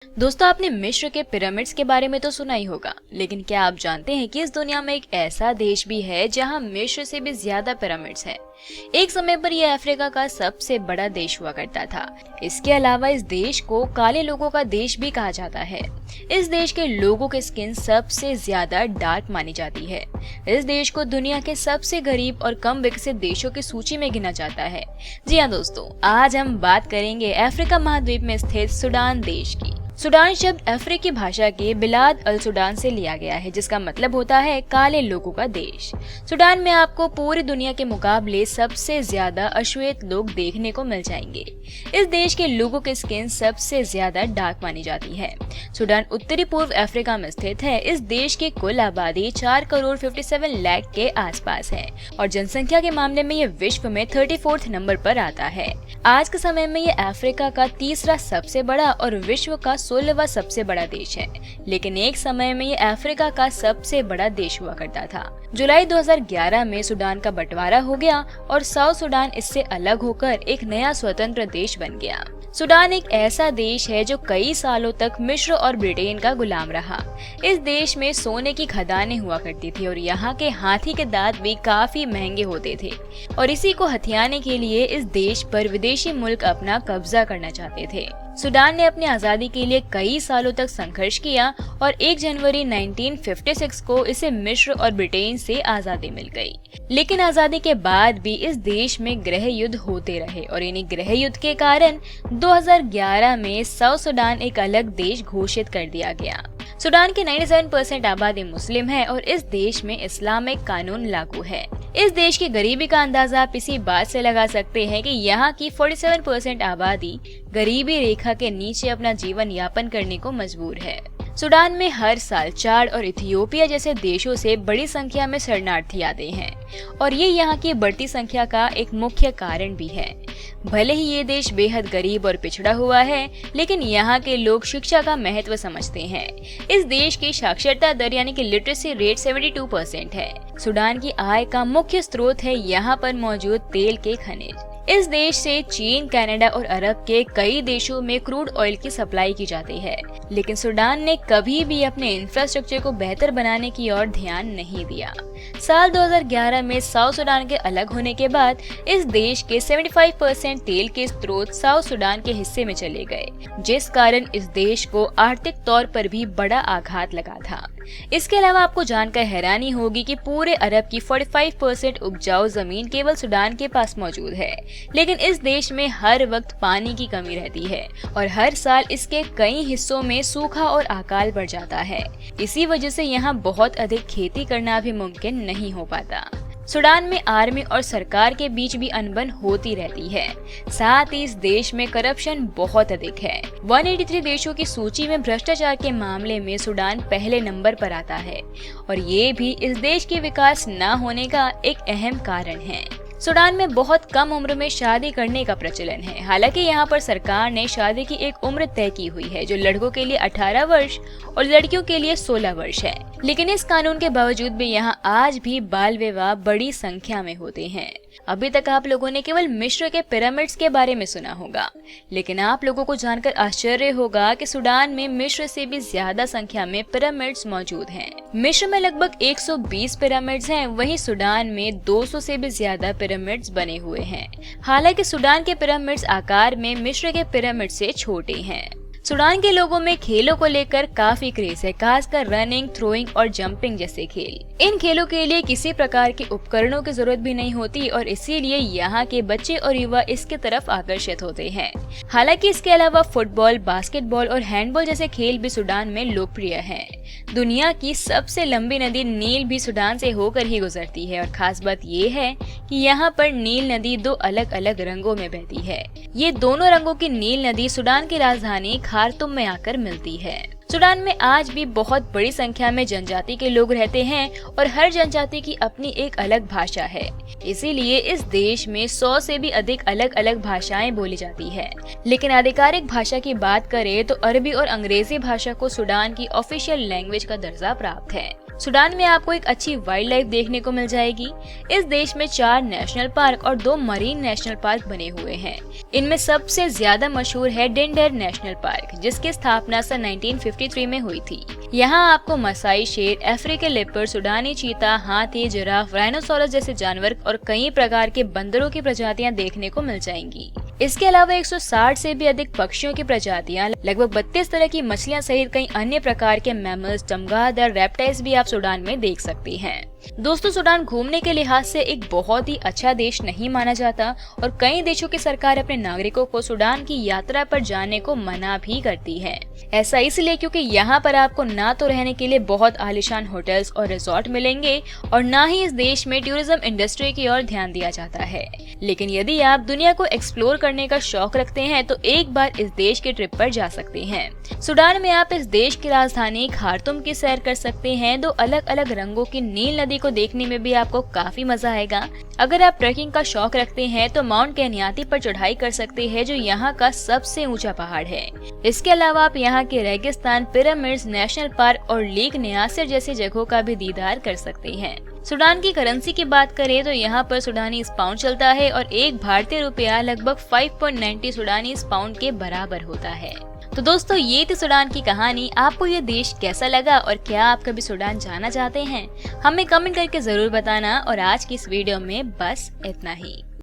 दोस्तों, आपने मिस्र के पिरामिड्स के बारे में तो सुना ही होगा, लेकिन क्या आप जानते हैं कि इस दुनिया में एक ऐसा देश भी है जहां मिस्र से भी ज्यादा पिरामिड्स हैं। एक समय पर यह अफ्रीका का सबसे बड़ा देश हुआ करता था। इसके अलावा इस देश को काले लोगों का देश भी कहा जाता है। इस देश के लोगों की स्किन सबसे ज्यादा डार्क मानी जाती है। इस देश को दुनिया के सबसे गरीब और कम विकसित देशों की सूची में गिना जाता है। जी हाँ दोस्तों, आज हम बात करेंगे अफ्रीका महाद्वीप में स्थित सूडान देश की। सूडान शब्द अफ्रीकी भाषा के बिलाद अल सूडान से लिया गया है, जिसका मतलब होता है काले लोगों का देश। सूडान में आपको पूरी दुनिया के मुकाबले सबसे ज्यादा अश्वेत लोग देखने को मिल जाएंगे। इस देश के लोगों की स्किन सबसे ज्यादा डार्क मानी जाती है। सूडान उत्तरी पूर्व अफ्रीका में स्थित है। इस देश की कुल आबादी 4 करोड़ 57 लाख के आसपास है और जनसंख्या के मामले में ये विश्व में 34th नंबर पर आता है। आज के समय में ये अफ्रीका का तीसरा सबसे बड़ा और विश्व का 16वां सबसे बड़ा देश है, लेकिन एक समय में ये अफ्रीका का सबसे बड़ा देश हुआ करता था। जुलाई 2011 में सूडान का बंटवारा हो गया और साउथ सूडान इससे अलग होकर एक नया स्वतंत्र देश बन गया। सूडान एक ऐसा देश है जो कई सालों तक मिस्र और ब्रिटेन का गुलाम रहा। इस देश में सोने की खदानें हुआ करती थी और यहाँ के हाथी के दांत भी काफी महंगे होते थे और इसी को हथियाने के लिए इस देश पर विदेशी मुल्क अपना कब्जा करना चाहते थे। सूडान ने अपनी आजादी के लिए कई सालों तक संघर्ष किया और 1 जनवरी 1956 को इसे मिस्र और ब्रिटेन से आजादी मिल गई। लेकिन आजादी के बाद भी इस देश में गृह युद्ध होते रहे और इन्हीं गृह युद्ध के कारण 2011 में साउथ सूडान एक अलग देश घोषित कर दिया गया। सूडान की 97% आबादी मुस्लिम है और इस देश में इस्लामिक कानून लागू है। इस देश की गरीबी का अंदाजा आप इसी बात से लगा सकते हैं कि यहाँ की 47% आबादी गरीबी रेखा के नीचे अपना जीवन यापन करने को मजबूर है। सूडान में हर साल चाड और इथियोपिया जैसे देशों से बड़ी संख्या में शरणार्थी आते हैं और ये यहाँ की बढ़ती संख्या का एक मुख्य कारण भी है। भले ही ये देश बेहद गरीब और पिछड़ा हुआ है, लेकिन यहाँ के लोग शिक्षा का महत्व समझते हैं। इस देश की साक्षरता दर यानी कि लिटरेसी रेट 72% है। सूडान की आय का मुख्य स्रोत है यहाँ पर मौजूद तेल के खनिज। इस देश से चीन, कनाडा और अरब के कई देशों में क्रूड ऑयल की सप्लाई की जाती है, लेकिन सूडान ने कभी भी अपने इंफ्रास्ट्रक्चर को बेहतर बनाने की ओर ध्यान नहीं दिया। साल 2011 में साउथ सूडान के अलग होने के बाद इस देश के 75% तेल के स्रोत साउथ सूडान के हिस्से में चले गए, जिस कारण इस देश को आर्थिक तौर पर भी बड़ा आघात लगा था। इसके अलावा आपको जानकर हैरानी होगी कि पूरे अरब की 45% उपजाऊ जमीन केवल सूडान के पास मौजूद है, लेकिन इस देश में हर वक्त पानी की कमी रहती है और हर साल इसके कई हिस्सों में सूखा और अकाल पड़ जाता है। इसी वजह से यहाँ बहुत अधिक खेती करना भी मुमकिन नहीं हो पाता। सूडान में आर्मी और सरकार के बीच भी अनबन होती रहती है। साथ ही इस देश में करप्शन बहुत अधिक है। 183 देशों की सूची में भ्रष्टाचार के मामले में सूडान पहले नंबर पर आता है और ये भी इस देश के विकास न होने का एक अहम कारण है। सूडान में बहुत कम उम्र में शादी करने का प्रचलन है। हालांकि यहाँ पर सरकार ने शादी की एक उम्र तय की हुई है, जो लड़कों के लिए 18 वर्ष और लड़कियों के लिए 16 वर्ष है। लेकिन इस कानून के बावजूद भी यहाँ आज भी बाल विवाह बड़ी संख्या में होते हैं। अभी तक आप लोगों ने केवल मिस्र के पिरामिड्स के बारे में सुना होगा, लेकिन आप लोगों को जानकर आश्चर्य होगा कि सूडान में मिस्र से भी ज्यादा संख्या में पिरामिड्स मौजूद हैं। मिस्र में लगभग 120 पिरामिड्स हैं, वहीं सूडान में 200 से भी ज्यादा पिरामिड्स बने हुए हैं। हालांकि सूडान के पिरामिड्स आकार में मिस्र के पिरामिड से छोटे हैं। सूडान के लोगों में खेलों को लेकर काफी क्रेज है, खासकर रनिंग, थ्रोइंग और जंपिंग जैसे खेल। इन खेलों के लिए किसी प्रकार के उपकरणों की जरूरत भी नहीं होती और इसीलिए यहाँ के बच्चे और युवा इसके तरफ आकर्षित होते हैं। हालांकि इसके अलावा फुटबॉल, बास्केटबॉल और हैंडबॉल जैसे खेल भी सूडान में लोकप्रिय हैं। दुनिया की सबसे लंबी नदी नील भी सूडान से होकर ही गुजरती है और खास बात ये है कि यहाँ पर नील नदी 2 अलग अलग रंगों में बहती है। ये दोनों रंगों की नील नदी सूडान की राजधानी खार्तुम में आकर मिलती है। सूडान में आज भी बहुत बड़ी संख्या में जनजाति के लोग रहते हैं और हर जनजाति की अपनी एक अलग भाषा है। इसीलिए इस देश में 100 से भी अधिक अलग अलग भाषाएं बोली जाती है। लेकिन आधिकारिक भाषा की बात करें तो अरबी और अंग्रेजी भाषा को सूडान की ऑफिशियल लैंग्वेज का दर्जा प्राप्त है। सूडान में आपको एक अच्छी वाइल्ड लाइफ देखने को मिल जाएगी। इस देश में 4 नेशनल पार्क और 2 मरीन नेशनल पार्क बने हुए हैं। इनमें सबसे ज्यादा मशहूर है डेंडर नेशनल पार्क, जिसकी स्थापना सन 1953 में हुई थी। यहाँ आपको मसाई शेर, अफ्रीकन लेपर्ड, सूडानी चीता, हाथी, जिराफ, राइनोसोरस जैसे जानवर और कई प्रकार के बंदरों की प्रजातियाँ देखने को मिल जाएंगी। इसके अलावा 160 से भी अधिक पक्षियों की प्रजातियां, लगभग 32 तरह की मछलियां सहित कई अन्य प्रकार के मैमल्स, चमगादड़, रेप्टाइल्स भी आप सूडान में देख सकते हैं। दोस्तों, सूडान घूमने के लिहाज से एक बहुत ही अच्छा देश नहीं माना जाता और कई देशों की सरकार अपने नागरिकों को सूडान की यात्रा पर जाने को मना भी करती है। ऐसा इसलिए क्योंकि यहाँ पर आपको ना तो रहने के लिए बहुत आलीशान होटल्स और रिजॉर्ट मिलेंगे और ना ही इस देश में टूरिज्म इंडस्ट्री की ओर ध्यान दिया जाता है। लेकिन यदि आप दुनिया को एक्सप्लोर करने का शौक रखते हैं तो एक बार इस देश की ट्रिप पर जा सकते हैं। सूडान में आप इस देश की राजधानी खार्तूम की सैर कर सकते हैं। 2 अलग अलग रंगों की नील नदी को देखने में भी आपको काफी मजा आएगा। अगर आप ट्रैकिंग का शौक रखते हैं तो माउंट केन्याती पर चढ़ाई कर सकते हैं, जो यहाँ का सबसे ऊंचा पहाड़ है। इसके अलावा आप यहाँ के रेगिस्तान, पिरामिड्स, नेशनल पार्क और लेक न्यासर जैसी जगहों का भी दीदार कर सकते हैं। सूडान की करेंसी की बात करें तो यहाँ पर सूडानी पाउंड चलता है और एक भारतीय रुपया लगभग 5.90 सूडानी पाउंड के बराबर होता है। तो दोस्तों, ये थी सूडान की कहानी। आपको ये देश कैसा लगा और क्या आप कभी सूडान जाना चाहते हैं? हमें कमेंट करके जरूर बताना। और आज की इस वीडियो में बस इतना ही।